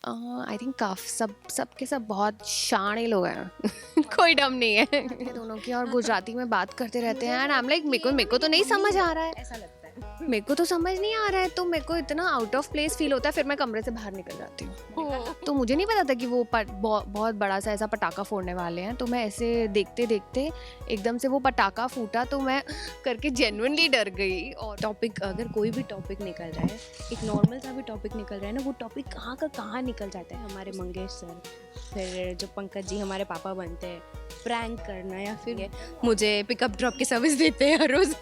I think सब के सब बहुत शाणे लोग हैं कोई दम नहीं है ये दोनों की, और गुजराती में बात करते रहते हैं एंड आई एम लाइक मेरे को तो नहीं समझ आ रहा है, ऐसा लगता है। मेरे को तो समझ नहीं आ रहा है, तो मेरे को इतना आउट ऑफ प्लेस फील होता है, फिर मैं कमरे से बाहर निकल जाती हूँ। तो मुझे नहीं पता था कि वो बहुत बड़ा सा ऐसा पटाखा फोड़ने वाले हैं, तो मैं ऐसे देखते देखते एकदम से वो पटाखा फूटा तो मैं करके जेन्युइनली डर गई। और टॉपिक, अगर कोई भी टॉपिक निकल रहा है, एक नॉर्मल सा भी टॉपिक निकल रहा है ना, वो टॉपिक कहाँ का कहाँ निकल जाता है। हमारे मंगेश सर, फिर जो पंकज जी हमारे पापा बनते हैं, प्रैंक करना, या फिर मुझे पिकअप ड्रॉप की सर्विस देते हैं हर रोज़।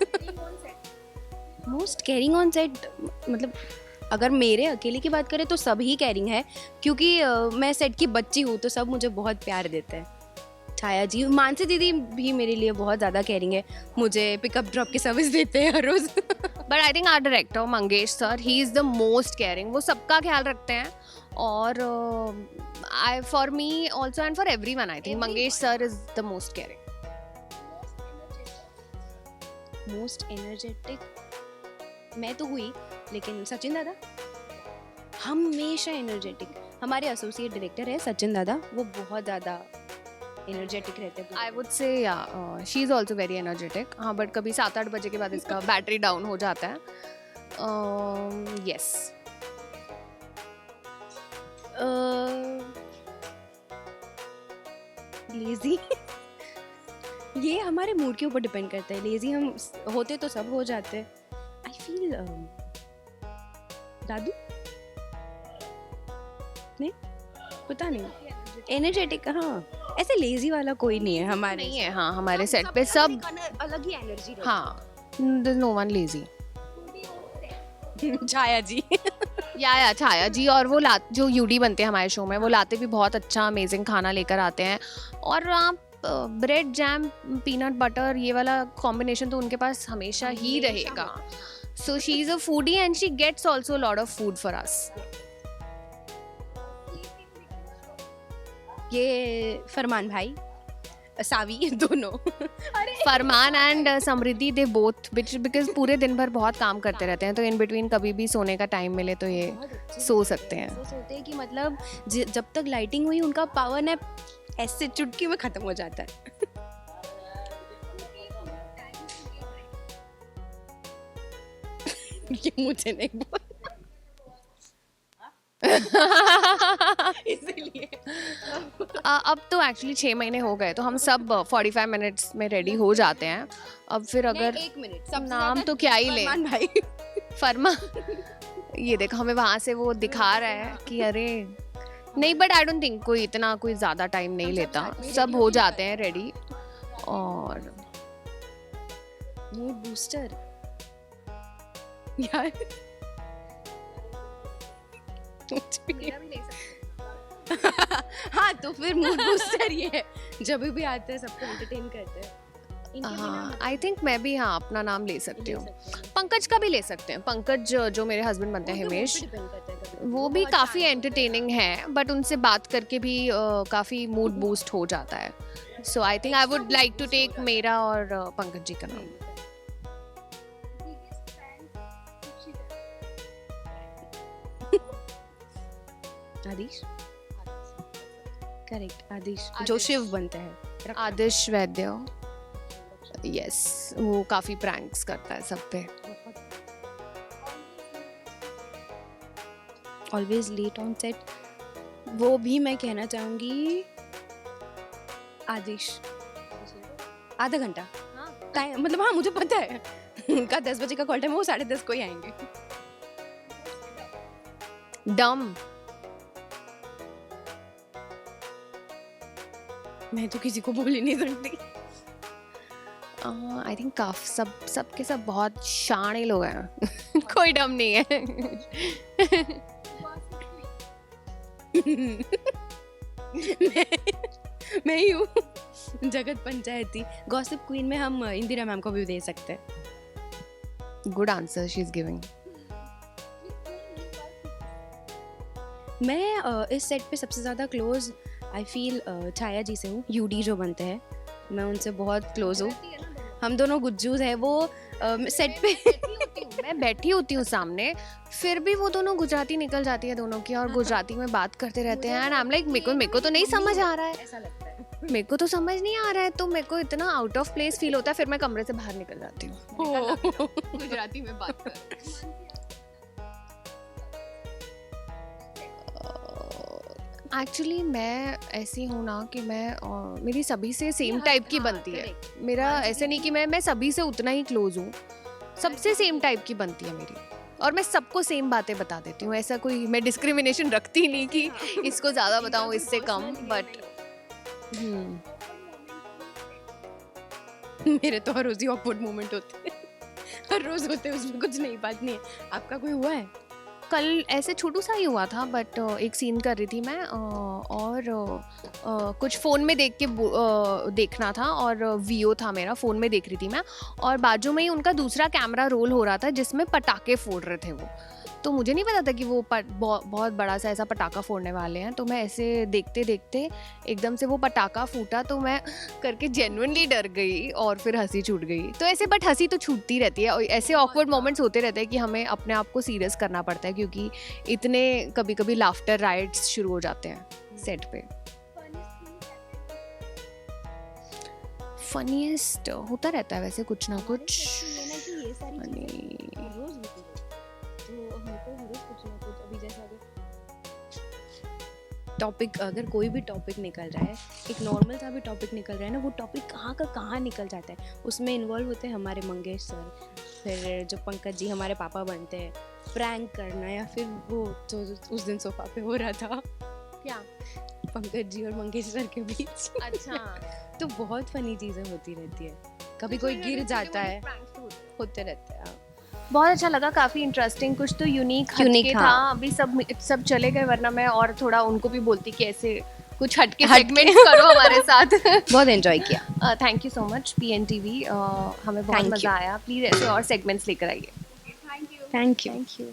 मोस्ट केयरिंग ऑन सेट, मतलब अगर मेरे अकेले की बात करें तो सब ही केयरिंग है, क्योंकि मैं सेट की बच्ची हूँ, तो सब मुझे बहुत प्यार देते हैं। छाया जी, मानसी दीदी भी मेरे लिए बहुत ज़्यादा केयरिंग है, मुझे पिकअप ड्रॉप की सर्विस देते हैं हर रोज़। But I think our director Mangesh sir, he is the most caring, वो सबका ख्याल रखते हैं। और I for me also and for everyone, I think Mangesh sir is the most caring. Most energetic मैं तो हुई, लेकिन सचिन दादा हमेशा एनर्जेटिक। हमारे एसोसिएट डायरेक्टर है सचिन दादा, वो बहुत ज़्यादा एनर्जेटिक रहते हैं। आई वुड से या she is also very energetic. हाँ, बट कभी 7-8 बजे के बाद इसका बैटरी डाउन हो जाता है। यस। लेजी ये हमारे मूड के ऊपर डिपेंड करता है। लेजी हम होते तो सब हो जाते हैं। आई फील दादू नहीं, पता नहीं, एनर्जेटिक। हाँ, ऐसे लेजी वाला कोई नहीं है हमारे, नहीं है। हाँ, हमारे सेट पे सब अलग ही एनर्जी। हाँ, there's no one lazy। छाया जी या छाया जी, और वो जो यूडी बनते हैं हमारे शो में, वो लाते भी बहुत अच्छा अमेजिंग खाना लेकर आते हैं। और आप ब्रेड जैम पीनट बटर ये वाला कॉम्बिनेशन तो उनके पास हमेशा ही रहेगा। So she is a foodie and she gets also lot of food for us. ये फरमान भाई, सावी, दोनों। Farman and Samriddhi, they both, because पूरे दिन भर बहुत काम करते रहते हैं, तो इन बिटवीन कभी भी सोने का टाइम मिले तो ये सो सकते हैं। सोते हैं कि मतलब जब तक लाइटिंग हुई उनका पावर नैप ऐसे चुटकी में खत्म हो जाता है। ये मुझे नहीं इसीलिए अब तो एक्चुअली 6 महीने हो गए, तो हम सब 45 मिनट्स में रेडी हो जाते हैं। अब फिर अगर 1 मिनट, सब नाम तो क्या ही ले, फरमान भाई। फरमा ये देखो हमें वहाँ से वो दिखा रहा है कि अरे नहीं, बट आई डोंट थिंक कोई इतना कोई ज़्यादा टाइम नहीं लेता, सब हो जाते हैं रेडी। और मूड बूस्टर यार, हाँ, तो फिर मूड बूस्टर ये है, जब भी आते हैं सबको एंटरटेन करते हैं। हाँ, आई थिंक मैं भी हाँ अपना नाम ले सकती हूँ। पंकज का भी ले सकते हैं। पंकज जो मेरे हस्बैंड बनते हैं हिमेश, वो भी काफ़ी एंटरटेनिंग है, बट उनसे बात करके भी काफ़ी मूड बूस्ट हो जाता है। So I think I would like to take मेरा और पंकज जी का नाम। आदिश, करेक्ट, आदिश जो शिव बनते हैं। आदिश वैद्य, यस, वो काफ़ी प्रैंक्स करता है सब पे। ऑलवेज लेट ऑन सेट, वो भी मैं कहना चाहूँगी आदिश। आधा घंटा टाइम, मतलब हाँ मुझे पता है उनका 10 बजे का कॉल टाइम, वो 10:30 को ही आएंगे। डम, मैं तो किसी को बोल ही नहीं सकती। आई थिंक सब के सब बहुत शाणे लोग हैं कोई डम नहीं है मैं ही हूँ जगत पंचायती। गॉसिप क्वीन में हम इंदिरा मैम को भी दे सकते हैं। Good answer she is giving. मैं इस सेट पे सबसे ज़्यादा क्लोज आई फील छाया जी से हूँ। यूडी जो बनते हैं, मैं उनसे बहुत क्लोज हूँ। हम दोनों गुज्जूज हैं। वो सेट पे मैं बैठी होती हूँ सामने, फिर भी वो दोनों गुजराती निकल जाती है दोनों की, और गुजराती में बात करते रहते हैं। एंड आई एम लाइक मेरे को तो नहीं समझ आ रहा है, ऐसा लगता है। मेरे को तो समझ नहीं आ रहा है, तो मेरे को इतना आउट ऑफ प्लेस फील होता है, फिर मैं कमरे से बाहर निकल जाती हूँ गुजराती में बात कर। एक्चुअली मैं ऐसी हूँ ना कि मैं मेरी सभी से सेम टाइप की बनती है। मेरा ऐसे नहीं कि मैं सभी से उतना ही क्लोज हूँ, सबसे सेम टाइप की बनती है मेरी, और मैं सबको सेम बातें बता देती हूँ। ऐसा कोई मैं डिस्क्रिमिनेशन रखती नहीं कि इसको ज़्यादा बताऊँ इससे कम, बट मेरे तो हर रोज ही ऑकवर्ड मोमेंट होते हैं, हर रोज होते हैं, उसमें कुछ नहीं, बात नहीं है। आपका कोई हुआ है? कल ऐसे छोटू सा ही हुआ था, बट एक सीन कर रही थी मैं, और कुछ फ़ोन में देख के देखना था, और वीओ था मेरा, फ़ोन में देख रही थी मैं, और बाजू में ही उनका दूसरा कैमरा रोल हो रहा था जिसमें पटाखे फोड़ रहे थे वो। तो मुझे नहीं पता था कि वो बहुत बड़ा सा ऐसा पटाखा फोड़ने वाले हैं। तो मैं ऐसे देखते देखते एकदम से वो पटाखा फूटा, तो मैं करके जेन्युइनली डर गई और फिर हंसी छूट गई। तो ऐसे बट हंसी तो छूटती रहती है, और ऐसे ऑकवर्ड मोमेंट्स होते रहते हैं कि हमें अपने आप को सीरियस करना पड़ता है, क्योंकि इतने कभी कभी लाफ्टर राइट्स शुरू हो जाते हैं सेट पे। फनीएस्ट होता रहता है वैसे कुछ ना कुछ। टॉपिक, अगर कोई भी टॉपिक निकल रहा है, एक नॉर्मल सा भी टॉपिक निकल रहा है ना, वो टॉपिक कहाँ का कहाँ निकल जाता है। उसमें इन्वॉल्व होते हैं हमारे मंगेश सर, फिर जो पंकज जी हमारे पापा बनते हैं, प्रैंक करना, या फिर वो जो उस दिन सोफा पे हो रहा था, क्या पंकज जी और मंगेश सर के बीच। अच्छा तो बहुत फनी चीज़ें होती रहती है, कभी कोई गिर जाता है, होते रहते हैं। बहुत अच्छा लगा, काफ़ी इंटरेस्टिंग, कुछ तो यूनिक Unique, था। हाँ। अभी सब चले गए, वरना मैं और थोड़ा उनको भी बोलती कि ऐसे कुछ हटके सेगमेंट्स करो हमारे साथ। बहुत एंजॉय किया। Thank you so much PNTV, हमें बहुत Thank मज़ा आया। प्लीज़ ऐसे और सेगमेंट्स लेकर आइए। Thank you. Thank you.